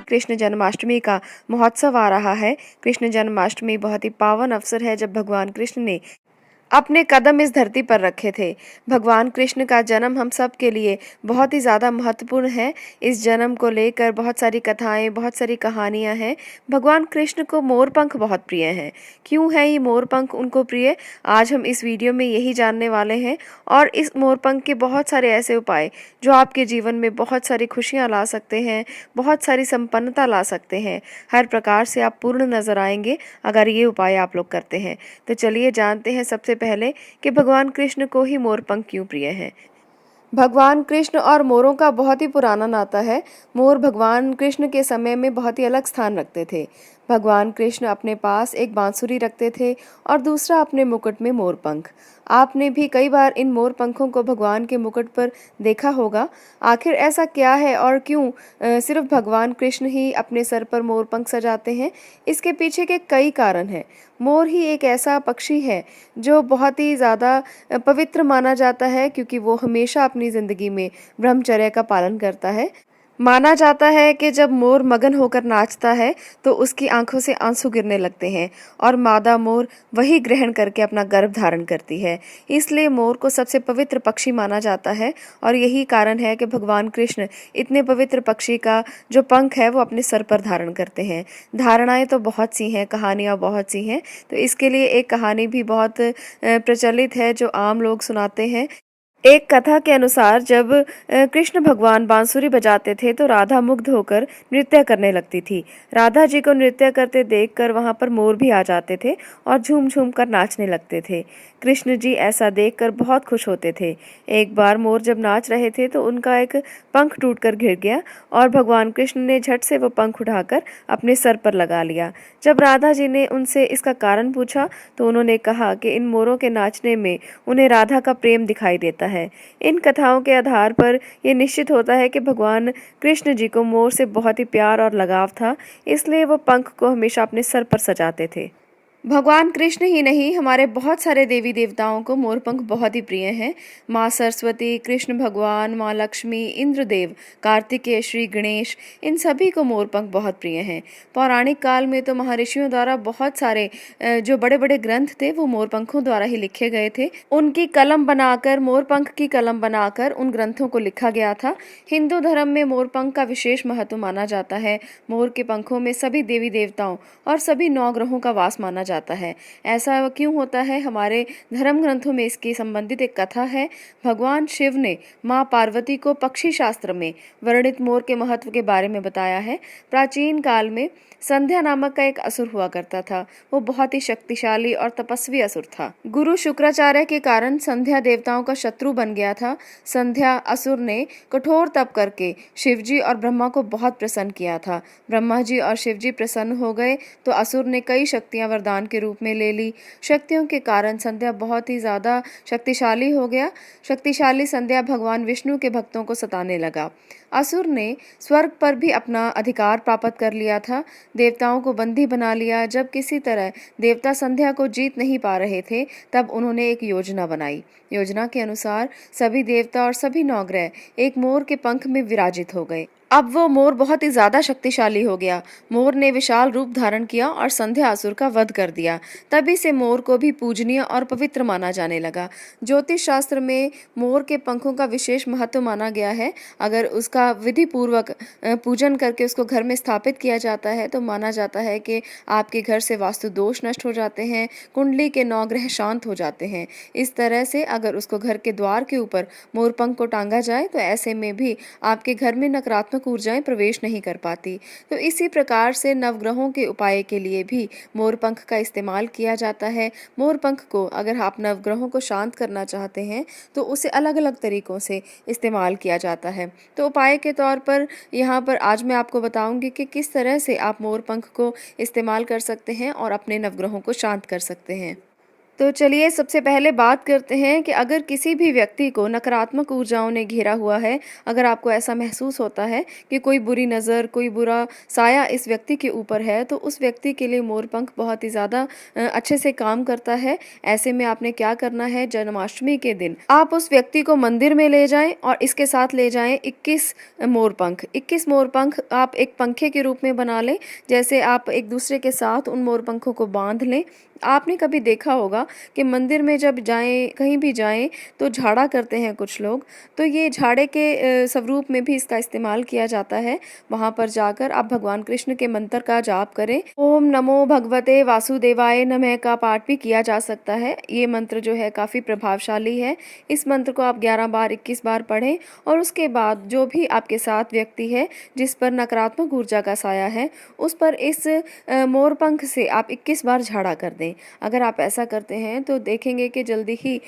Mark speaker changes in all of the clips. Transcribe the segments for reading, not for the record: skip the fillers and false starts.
Speaker 1: कृष्ण जन्माष्टमी का महोत्सव आ रहा है। कृष्ण जन्माष्टमी बहुत ही पावन अवसर है जब भगवान कृष्ण ने अपने कदम इस धरती पर रखे थे। भगवान कृष्ण का जन्म हम सब के लिए बहुत ही ज़्यादा महत्वपूर्ण है। इस जन्म को लेकर बहुत सारी कथाएं, बहुत सारी कहानियां हैं। भगवान कृष्ण को मोरपंख बहुत प्रिय हैं। क्यों है ये मोरपंख उनको प्रिय, आज हम इस वीडियो में यही जानने वाले हैं। और इस मोरपंख के बहुत सारे ऐसे उपाय जो आपके जीवन में बहुत सारी खुशियाँ ला सकते हैं, बहुत सारी संपन्नता ला सकते हैं। हर प्रकार से आप पूर्ण नजर आएंगे अगर ये उपाय आप लोग करते हैं। तो चलिए जानते हैं सबसे पहले कि भगवान कृष्ण को ही मोरपंख क्यों प्रिय है। भगवान कृष्ण और मोरों का बहुत ही पुराना नाता है। मोर भगवान कृष्ण के समय में बहुत ही अलग स्थान रखते थे। भगवान कृष्ण अपने पास एक बांसुरी रखते थे और दूसरा अपने मुकुट में मोरपंख। आपने भी कई बार इन मोर पंखों को भगवान के मुकुट पर देखा होगा। आखिर ऐसा क्या है और क्यों सिर्फ भगवान कृष्ण ही अपने सर पर मोर पंख सजाते हैं? इसके पीछे के कई कारण हैं। मोर ही एक ऐसा पक्षी है जो बहुत ही ज़्यादा पवित्र माना जाता है, क्योंकि वो हमेशा अपनी ज़िंदगी में ब्रह्मचर्य का पालन करता है। माना जाता है कि जब मोर मगन होकर नाचता है तो उसकी आंखों से आंसू गिरने लगते हैं और मादा मोर वही ग्रहण करके अपना गर्भ धारण करती है। इसलिए मोर को सबसे पवित्र पक्षी माना जाता है और यही कारण है कि भगवान कृष्ण इतने पवित्र पक्षी का जो पंख है वो अपने सर पर धारण करते हैं। धारणाएं तो बहुत सी हैं, कहानियाँ बहुत सी हैं। तो इसके लिए एक कहानी भी बहुत प्रचलित है जो आम लोग सुनाते हैं। एक कथा के अनुसार जब कृष्ण भगवान बांसुरी बजाते थे तो राधा मुग्ध होकर नृत्य करने लगती थी। राधा जी को नृत्य करते देखकर वहां पर मोर भी आ जाते थे और झूम झूम कर नाचने लगते थे। कृष्ण जी ऐसा देखकर बहुत खुश होते थे। एक बार मोर जब नाच रहे थे तो उनका एक पंख टूटकर गिर गया और भगवान कृष्ण ने झट से वो पंख उठाकर अपने सर पर लगा लिया। जब राधा जी ने उनसे इसका कारण पूछा तो उन्होंने कहा कि इन मोरों के नाचने में उन्हें राधा का प्रेम दिखाई देता है। इन कथाओं के आधार पर यह निश्चित होता है कि भगवान कृष्ण जी को मोर से बहुत ही प्यार और लगाव था, इसलिए वो पंख को हमेशा अपने सर पर सजाते थे। भगवान कृष्ण ही नहीं, हमारे बहुत सारे देवी देवताओं को मोरपंख बहुत ही प्रिय हैं। माँ सरस्वती, कृष्ण भगवान, माँ लक्ष्मी, इंद्रदेव, कार्तिकेय, श्री गणेश, इन सभी को मोरपंख बहुत प्रिय हैं। पौराणिक काल में तो महर्षियों द्वारा बहुत सारे जो बड़े बड़े ग्रंथ थे वो मोरपंखों द्वारा ही लिखे गए थे। उनकी कलम बनाकर, मोरपंख की कलम बनाकर उन ग्रंथों को लिखा गया था। हिंदू धर्म में मोरपंख का विशेष महत्व माना जाता है। मोर के पंखों में सभी देवी देवताओं और सभी 9 ग्रहों का वास माना जाता है। ऐसा क्यों होता है? हमारे धर्म ग्रंथों में इसकी संबंधित एक कथा है। भगवान शिव ने माँ पार्वती को पक्षी शास्त्र में वर्णित मोर के महत्व के बारे में बताया है। प्राचीन काल में संध्या नामक का एक असुर हुआ करता था। वो बहुत ही शक्तिशाली और तपस्वी असुर था। गुरु शुक्राचार्य के कारण संध्या देवताओं का शत्रु बन गया था। संध्या असुर ने कठोर तप करके शिवजी और ब्रह्मा को बहुत प्रसन्न किया था। ब्रह्मा जी और शिवजी प्रसन्न हो गए तो असुर ने कई शक्तियां वरदान के रूप में ले ली। शक्तियों के कारण संध्या बहुत ही ज्यादा शक्तिशाली हो गया। शक्तिशाली संध्या भगवान विष्णु के भक्तों को सताने लगा। असुर ने स्वर्ग पर भी अपना अधिकार प्राप्त कर लिया था। देवताओं को बंदी बना लिया। जब किसी तरह देवता संध्या को जीत नहीं पा रहे थे तब उन्होंने एक योजना बनाई। योजना के अनुसार सभी देवता और सभी नौग्रह एक मोर के पंख में विराजित हो गए। अब वो मोर बहुत ही ज्यादा शक्तिशाली हो गया। मोर ने विशाल रूप धारण किया और संध्या असुर का वध कर दिया। तभी से मोर को भी पूजनीय और पवित्र माना जाने लगा। ज्योतिष शास्त्र में मोर के पंखों का विशेष महत्व माना गया है। अगर उसका विधि पूर्वक पूजन करके उसको घर में स्थापित किया जाता है तो माना जाता है कि आपके घर से वास्तु दोष नष्ट हो जाते हैं, कुंडली के 9 ग्रह शांत हो जाते हैं। इस तरह से अगर उसको घर के द्वार के ऊपर मोरपंख को टांगा जाए तो ऐसे में भी आपके घर में नकारात्मक ऊर्जाएं प्रवेश नहीं कर पाती। तो इसी प्रकार से नवग्रहों के उपाय के लिए भी मोरपंख का इस्तेमाल किया जाता है। मोरपंख को अगर आप नवग्रहों को शांत करना चाहते हैं तो उसे अलग अलग तरीकों से इस्तेमाल किया जाता है। तो उपाय के तौर पर यहाँ पर आज मैं आपको बताऊंगी कि किस तरह से आप मोरपंख को इस्तेमाल कर सकते हैं और अपने नवग्रहों को शांत कर सकते हैं। तो चलिए सबसे पहले बात करते हैं कि अगर किसी भी व्यक्ति को नकारात्मक ऊर्जाओं ने घेरा हुआ है, अगर आपको ऐसा महसूस होता है कि कोई बुरी नज़र, कोई बुरा साया इस व्यक्ति के ऊपर है, तो उस व्यक्ति के लिए मोरपंख बहुत ही ज़्यादा अच्छे से काम करता है। ऐसे में आपने क्या करना है, जन्माष्टमी के दिन आप उस व्यक्ति को मंदिर में ले जाएं और इसके साथ ले जाएं 21 मोरपंख। 21 मोरपंख आप एक पंखे के रूप में बना लें, जैसे आप एक दूसरे के साथ उन मोरपंखों को बांध लें। आपने कभी देखा होगा कि मंदिर में जब जाएं, कहीं भी जाएं, तो झाड़ा करते हैं कुछ लोग, तो ये झाड़े के स्वरूप में भी इसका इस्तेमाल किया जाता है। वहाँ पर जाकर आप भगवान कृष्ण के मंत्र का जाप करें। ओम नमो भगवते वासुदेवाय नमः का पाठ भी किया जा सकता है। ये मंत्र जो है काफ़ी प्रभावशाली है। इस मंत्र को आप 11 बार 21 बार पढ़ें और उसके बाद जो भी आपके साथ व्यक्ति है जिस पर नकारात्मक ऊर्जा का साया है, उस पर इस मोरपंख से आप 21 बार झाड़ा कर दें। अगर आप ऐसा करते हैं तो देखेंगे कि जल्दी ही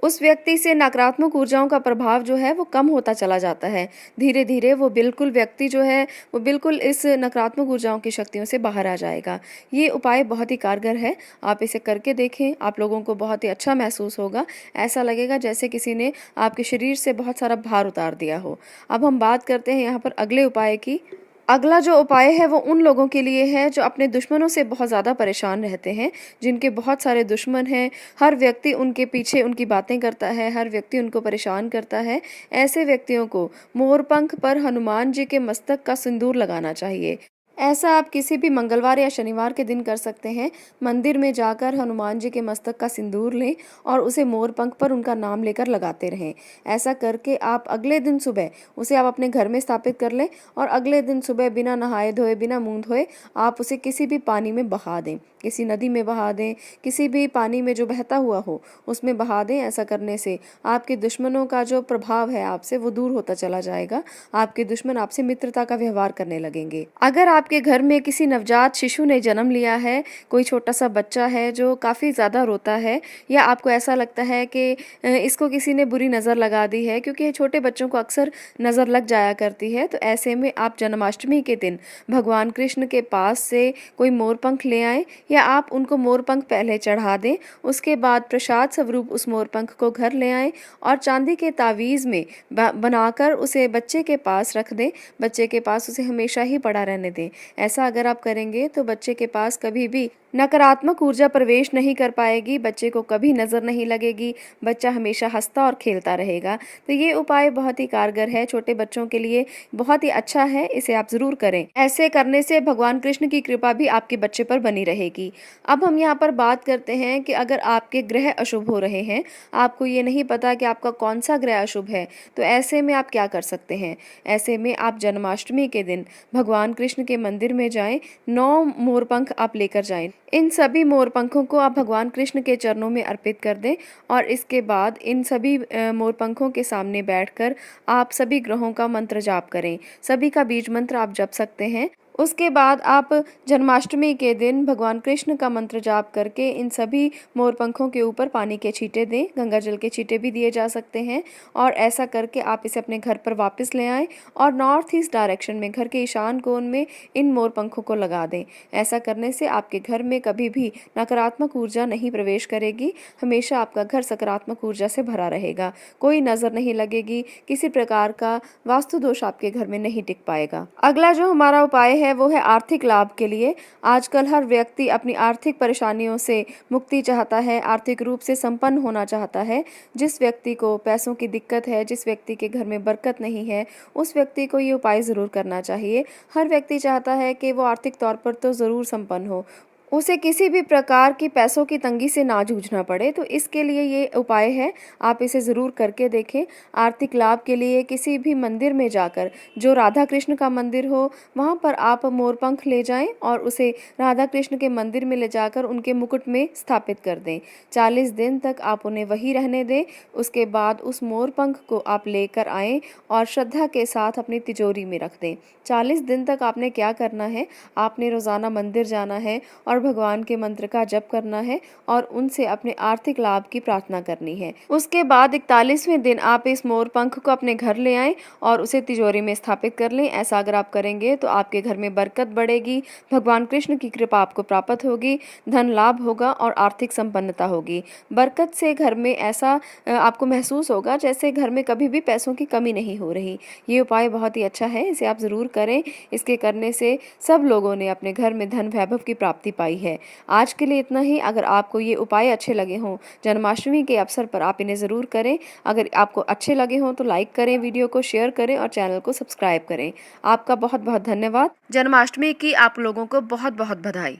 Speaker 1: उस व्यक्ति से नकारात्मक ऊर्जाओं का प्रभाव जो है वो कम होता चला जाता है। धीरे धीरे वो बिल्कुल व्यक्ति जो है वो बिल्कुल इस नकारात्मक ऊर्जाओं की शक्तियों से बाहर आ जाएगा। ये उपाय बहुत ही कारगर है, आप इसे करके देखें, आप लोगों को बहुत ही अच्छा महसूस होगा। ऐसा लगेगा जैसे किसी ने आपके शरीर से बहुत सारा भार उतार दिया हो। अब हम बात करते हैं यहाँ पर अगले उपाय की। अगला जो उपाय है वो उन लोगों के लिए है जो अपने दुश्मनों से बहुत ज़्यादा परेशान रहते हैं, जिनके बहुत सारे दुश्मन हैं। हर व्यक्ति उनके पीछे उनकी बातें करता है, हर व्यक्ति उनको परेशान करता है। ऐसे व्यक्तियों को मोरपंख पर हनुमान जी के मस्तक का सिंदूर लगाना चाहिए। ऐसा आप किसी भी मंगलवार या शनिवार के दिन कर सकते हैं। मंदिर में जाकर हनुमान जी के मस्तक का सिंदूर लें और उसे मोरपंख पर उनका नाम लेकर लगाते रहें। ऐसा करके आप अगले दिन सुबह उसे आप अपने घर में स्थापित कर लें और अगले दिन सुबह बिना नहाए धोए, बिना मुंह धोए आप उसे किसी भी पानी में बहा दें, किसी नदी में बहा दें, किसी भी पानी में जो बहता हुआ हो उसमें बहा दें। ऐसा करने से आपके दुश्मनों का जो प्रभाव है आपसे वो दूर होता चला जाएगा। आपके दुश्मन आपसे मित्रता का व्यवहार करने लगेंगे। अगर आपके घर में किसी नवजात शिशु ने जन्म लिया है, कोई छोटा सा बच्चा है जो काफ़ी ज़्यादा रोता है, या आपको ऐसा लगता है कि इसको किसी ने बुरी नज़र लगा दी है, क्योंकि छोटे बच्चों को अक्सर नज़र लग जाया करती है, तो ऐसे में आप जन्माष्टमी के दिन भगवान कृष्ण के पास से कोई मोरपंख ले आएं या आप उनको मोरपंख पहले चढ़ा दें। उसके बाद प्रसाद स्वरूप उस मोरपंख को घर ले आएं और चांदी के तावीज़ में बनाकर उसे बच्चे के पास रख दें। बच्चे के पास उसे हमेशा ही पड़ा रहने दें। ऐसा अगर आप करेंगे तो बच्चे के पास कभी भी नकारात्मक ऊर्जा प्रवेश नहीं कर पाएगी, बच्चे को कभी नज़र नहीं लगेगी, बच्चा हमेशा हंसता और खेलता रहेगा। तो ये उपाय बहुत ही कारगर है, छोटे बच्चों के लिए बहुत ही अच्छा है, इसे आप ज़रूर करें। ऐसे करने से भगवान कृष्ण की कृपा भी आपके बच्चे पर बनी रहेगी। अब हम यहाँ पर बात करते हैं कि अगर आपके ग्रह अशुभ हो रहे हैं, आपको ये नहीं पता कि आपका कौन सा ग्रह अशुभ है, तो ऐसे में आप क्या कर सकते हैं। ऐसे में आप जन्माष्टमी के दिन भगवान कृष्ण के मंदिर में जाएं, 9 मोरपंख आप लेकर जाएं। इन सभी मोरपंखों को आप भगवान कृष्ण के चरणों में अर्पित कर दें और इसके बाद इन सभी मोरपंखों के सामने बैठकर आप सभी ग्रहों का मंत्र जाप करें। सभी का बीज मंत्र आप जप सकते हैं। उसके बाद आप जन्माष्टमी के दिन भगवान कृष्ण का मंत्र जाप करके इन सभी मोरपंखों के ऊपर पानी के छींटे दें, गंगा जल के छींटे भी दिए जा सकते हैं। और ऐसा करके आप इसे अपने घर पर वापस ले आएं और नॉर्थ ईस्ट डायरेक्शन में, घर के ईशान कोण में इन मोरपंखों को लगा दें। ऐसा करने से आपके घर में कभी भी नकारात्मक ऊर्जा नहीं प्रवेश करेगी, हमेशा आपका घर सकारात्मक ऊर्जा से भरा रहेगा, कोई नज़र नहीं लगेगी, किसी प्रकार का वास्तु दोष आपके घर में नहीं टिक पाएगा। अगला जो हमारा उपाय है वो है आर्थिक लाभ के लिए। आजकल हर व्यक्ति अपनी आर्थिक परेशानियों से मुक्ति चाहता है, आर्थिक रूप से संपन्न होना चाहता है। जिस व्यक्ति को पैसों की दिक्कत है, जिस व्यक्ति के घर में बरकत नहीं है, उस व्यक्ति को ये उपाय ज़रूर करना चाहिए। हर व्यक्ति चाहता है कि वो आर्थिक तौर पर तो ज़रूर संपन्न हो, उसे किसी भी प्रकार की पैसों की तंगी से ना जूझना पड़े। तो इसके लिए ये उपाय है, आप इसे ज़रूर करके देखें। आर्थिक लाभ के लिए किसी भी मंदिर में जाकर, जो राधा कृष्ण का मंदिर हो, वहाँ पर आप मोरपंख ले जाएं और उसे राधा कृष्ण के मंदिर में ले जाकर उनके मुकुट में स्थापित कर दें। 40 दिन तक आप उन्हें वही रहने दें। उसके बाद उस मोरपंख को आप लेकर आएँ और श्रद्धा के साथ अपनी तिजोरी में रख दें। 40 दिन तक आपने क्या करना है, आपने रोज़ाना मंदिर जाना है और भगवान के मंत्र का जप करना है और उनसे अपने आर्थिक लाभ की प्रार्थना करनी है। उसके बाद 41वें दिन आप इस मोर पंख को अपने घर ले आएं और उसे तिजोरी में स्थापित कर लें। ऐसा अगर आप करेंगे तो आपके घर में बरकत बढ़ेगी, भगवान कृष्ण की कृपा आपको प्राप्त होगी, धन लाभ होगा और आर्थिक संपन्नता होगी। बरकत से घर में ऐसा आपको महसूस होगा जैसे घर में कभी भी पैसों की कमी नहीं हो रही। ये उपाय बहुत ही अच्छा है, इसे आप ज़रूर करें। इसके करने से सब लोगों ने अपने घर में धन वैभव की प्राप्ति पाई है। आज के लिए इतना ही। अगर आपको ये उपाय अच्छे लगे हों, जन्माष्टमी के अवसर पर आप इन्हें ज़रूर करें। अगर आपको अच्छे लगे हों तो लाइक करें, वीडियो को शेयर करें और चैनल को सब्सक्राइब करें। आपका बहुत बहुत धन्यवाद। जन्माष्टमी की आप लोगों को बहुत बहुत बधाई।